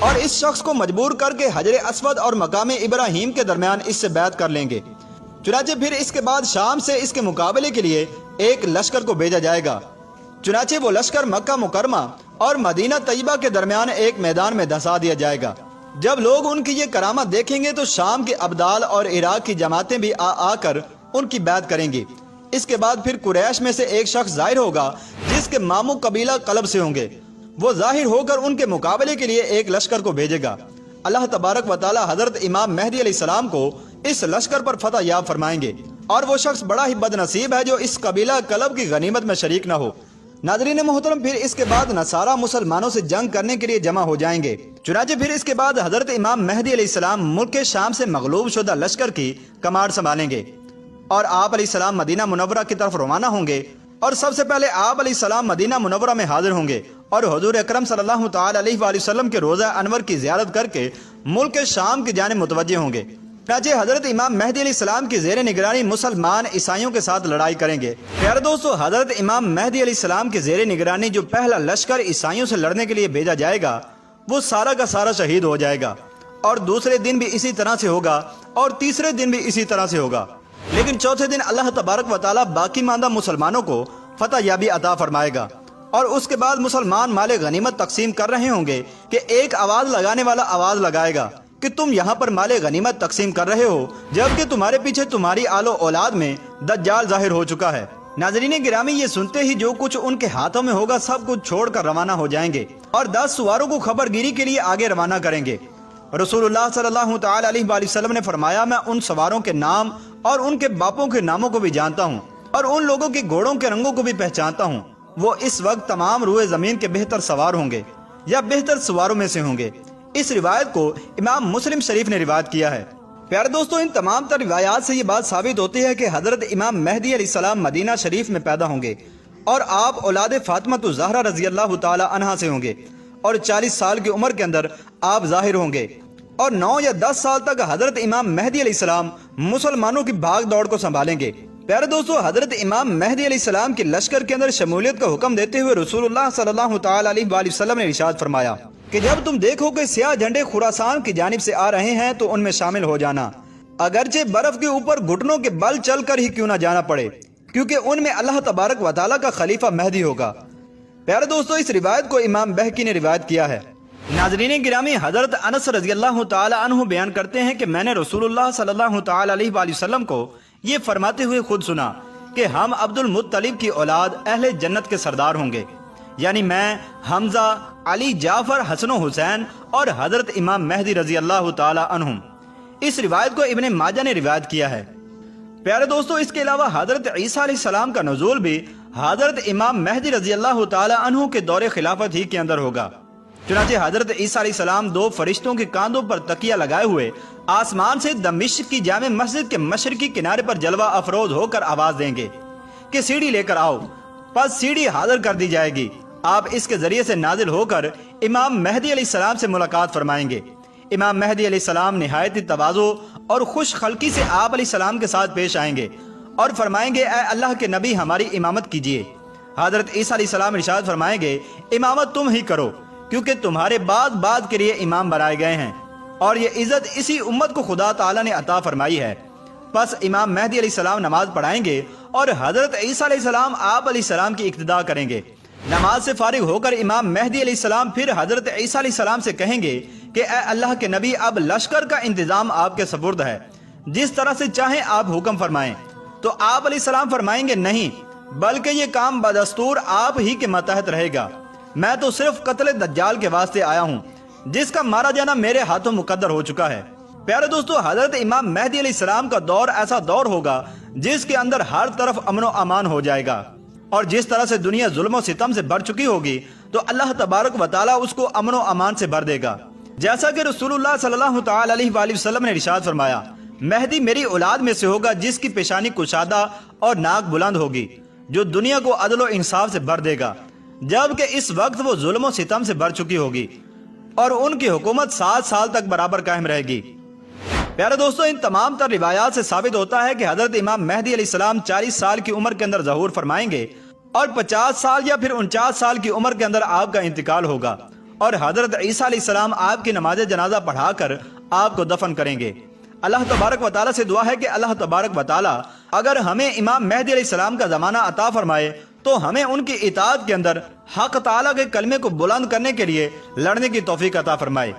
اور اس شخص کو مجبور کر کے حجر اسود اور مقام ابراہیم کے درمیان اس سے بیعت کر لیں گے۔ چنانچہ پھر اس کے بعد شام سے اس کے مقابلے کے لیے ایک لشکر کو بھیجا جائے گا۔ چنانچہ وہ لشکر مکہ مکرمہ اور مدینہ طیبہ کے درمیان ایک میدان میں دھسا دیا جائے گا۔ جب لوگ ان کی یہ کرامت دیکھیں گے تو شام کے ابدال اور عراق کی جماعتیں بھی آ کر ان کی بیعت کریں گی۔ اس کے بعد پھر قریش میں سے ایک شخص ظاہر ہوگا جس کے ماموں قبیلہ قلب سے ہوں گے، وہ ظاہر ہو کر ان کے مقابلے کے لیے ایک لشکر کو بھیجے گا۔ اللہ تبارک و تعالی حضرت امام مہدی علیہ السلام کو اس لشکر پر فتح یاب فرمائیں گے، اور وہ شخص بڑا ہی بد نصیب ہے جو اس قبیلہ قلب کی غنیمت میں شریک نہ ہو۔ ناظرین محترم، پھر اس کے بعد نصارہ مسلمانوں سے جنگ کرنے کے لیے جمع ہو جائیں گے۔ چنانچہ پھر اس کے بعد حضرت امام مہدی علیہ السلام ملک شام سے مغلوب شدہ لشکر کی کمانڈ سنبھالیں گے، اور آپ علیہ السلام مدینہ منورہ کی طرف روانہ ہوں گے، اور سب سے پہلے آپ علیہ السلام مدینہ منورہ میں حاضر ہوں گے اور حضور اکرم صلی اللہ تعالی علیہ وآلہ وسلم کے روضہ انور کی زیارت کر کے ملک شام کی جانب متوجہ ہوں گے۔ چنانچہ حضرت امام مہدی علیہ السلام کی زیر نگرانی مسلمان عیسائیوں کے ساتھ لڑائی کریں گے۔ پیارے دوستو، حضرت امام مہدی علیہ السلام کی زیر نگرانی جو پہلا لشکر عیسائیوں سے لڑنے کے لیے بھیجا جائے گا وہ سارا کا سارا شہید ہو جائے گا، اور دوسرے دن بھی اسی طرح سے ہوگا، اور تیسرے دن بھی اسی طرح سے ہوگا، لیکن چوتھے دن اللہ تبارک و تعالی باقی ماندہ مسلمانوں کو فتح یابی عطا فرمائے گا، اور اس کے بعد مسلمان مال غنیمت تقسیم کر رہے ہوں گے کہ ایک آواز لگانے والا آواز لگائے گا کہ تم یہاں پر مال غنیمت تقسیم کر رہے ہو، جبکہ تمہارے پیچھے تمہاری آل و اولاد میں دجال ظاہر ہو چکا ہے۔ ناظرین گرامی، یہ سنتے ہی جو کچھ ان کے ہاتھوں میں ہوگا سب کچھ چھوڑ کر روانہ ہو جائیں گے اور 10 سواروں کو خبر گیری کے لیے آگے روانہ کریں گے۔ رسول اللہ صلی اللہ تعالی علیہ وآلہ وسلم نے فرمایا، میں ان سواروں کے نام اور ان کے باپوں کے ناموں کو بھی جانتا ہوں، اور ان لوگوں کے گھوڑوں کے رنگوں کو بھی پہچانتا ہوں، وہ اس وقت تمام روئے زمین کے بہتر سوار ہوں گے یا بہتر سواروں میں سے ہوں گے۔ اس روایت کو امام مسلم شریف نے روایت کیا ہے۔ پیارے دوستو، ان تمام تر روایات سے یہ بات ثابت ہوتی ہے کہ حضرت امام مہدی علیہ السلام مدینہ شریف میں پیدا ہوں گے، اور آپ اولاد فاطمہ الزہرا رضی اللہ تعالی عنہا سے ہوں گے، اور 40 سال کی عمر کے اندر آپ ظاہر ہوں گے، اور 9 یا 10 سال تک حضرت امام مہدی علیہ السلام مسلمانوں کی بھاگ دوڑ کو سنبھالیں گے۔ پیارے دوستو، حضرت امام مہدی علیہ السلام کی لشکر کے اندر شمولیت کا حکم دیتے ہوئے رسول اللہ صلی اللہ تعالی علیہ وآلہ وسلم نے ارشاد فرمایا کہ جب تم دیکھو کہ سیاہ جھنڈے خراسان کی جانب سے آ رہے ہیں تو ان میں شامل ہو جانا، اگرچہ برف کے اوپر گھٹنوں کے بل چل کر ہی کیوں نہ جانا پڑے، کیونکہ ان میں اللہ تبارک و تعالیٰ کا خلیفہ مہدی ہوگا۔ پیارے دوستو، اس روایت کو امام بہقی نے روایت کیا ہے۔ ناظرین گرامی، حضرت انس رضی اللہ تعالی عنہ بیان کرتے ہیں کہ میں نے رسول اللہ صلی اللہ تعالی علیہ وآلہ وسلم کو یہ فرماتے ہوئے خود سنا کہ ہم عبد المطلب کی اولاد اہل جنت کے سردار ہوں گے، یعنی میں، حمزہ، علی، جعفر، حسن و حسین اور حضرت امام مہدی رضی اللہ تعالی عنہم۔ اس روایت کو ابن ماجہ نے روایت کیا ہے۔ پیارے دوستو، اس کے علاوہ حضرت عیسیٰ علیہ السلام کا نزول بھی حضرت امام مہدی رضی اللہ تعالی عنہ کے دور خلافت ہی کے اندر ہوگا۔ چنانچہ حضرت عیسیٰ علیہ السلام 2 فرشتوں کے کاندھوں پر تکیہ لگائے ہوئے آسمان سے دمشق کی جامع مسجد کے مشرقی کنارے پر جلوہ افروز ہو کر آواز دیں گے کہ سیڑھی لے کر آؤ، پس سیڑھی حاضر کر دی جائے گی۔ آپ اس کے ذریعے سے نازل ہو کر امام مہدی علیہ السلام سے ملاقات فرمائیں گے۔ امام مہدی علیہ السلام نہایت تواضع اور خوش خلقی سے آپ علیہ السلام کے ساتھ پیش آئیں گے اور فرمائیں گے، اے اللہ کے نبی، ہماری امامت کیجیے۔ حضرت عیسیٰ علیہ السلام ارشاد فرمائیں گے، امامت تم ہی کرو، کیونکہ تمہارے بعد کے لیے امام بنائے گئے ہیں، اور یہ عزت اسی امت کو خدا تعالیٰ نے عطا فرمائی ہے۔ پس امام مہدی علیہ السلام نماز پڑھائیں گے اور حضرت عیسیٰ علیہ السلام آپ علیہ السلام کی اقتداء کریں گے۔ نماز سے فارغ ہو کر امام مہدی علیہ السلام پھر حضرت عیسیٰ علیہ السلام سے کہیں گے کہ اے اللہ کے نبی، اب لشکر کا انتظام آپ کے سپرد ہے، جس طرح سے چاہیں آپ حکم فرمائیں۔ تو آپ علیہ السلام فرمائیں گے، نہیں، بلکہ یہ کام بدستور آپ ہی کے ماتحت رہے گا، میں تو صرف قتل دجال کے واسطے آیا ہوں، جس کا مارا جانا میرے ہاتھوں مقدر ہو چکا ہے۔ پیارے دوستو، حضرت امام مہدی علیہ السلام کا دور ایسا دور ہوگا جس کے اندر ہر طرف امن و امان ہو جائے گا، اور جس طرح سے دنیا ظلم و ستم سے بھر چکی ہوگی تو اللہ تبارک و تعالیٰ اس کو امن و امان سے بھر دے گا، جیسا کہ رسول اللہ صلی اللہ تعالی علیہ وآلہ وسلم نے ارشاد فرمایا، مہدی میری اولاد میں سے ہوگا جس کی پیشانی کشادہ اور ناک بلند ہوگی، جو دنیا کو عدل و انصاف سے بھر دے گا، جبکہ اس وقت وہ ظلم و ستم سے بھر چکی ہوگی، اور ان کی حکومت 7 سال تک برابر قائم رہے گی۔ پیارے دوستو، ان تمام تر روایات سے ثابت ہوتا ہے کہ حضرت امام مہدی علیہ السلام 40 سال کی عمر کے اندر ظہور فرمائیں گے، اور 50 سال یا پھر 49 سال کی عمر کے اندر آپ کا انتقال ہوگا، اور حضرت عیسیٰ علیہ السلام آپ کی نماز جنازہ پڑھا کر آپ کو دفن کریں گے۔ اللہ تبارک و تعالیٰ سے دعا ہے کہ اللہ تبارک و تعالیٰ اگر ہمیں امام مہدی علیہ السلام کا زمانہ عطا فرمائے تو ہمیں ان کی اطاعت کے اندر حق تعالیٰ کے کلمے کو بلند کرنے کے لیے لڑنے کی توفیق عطا فرمائے۔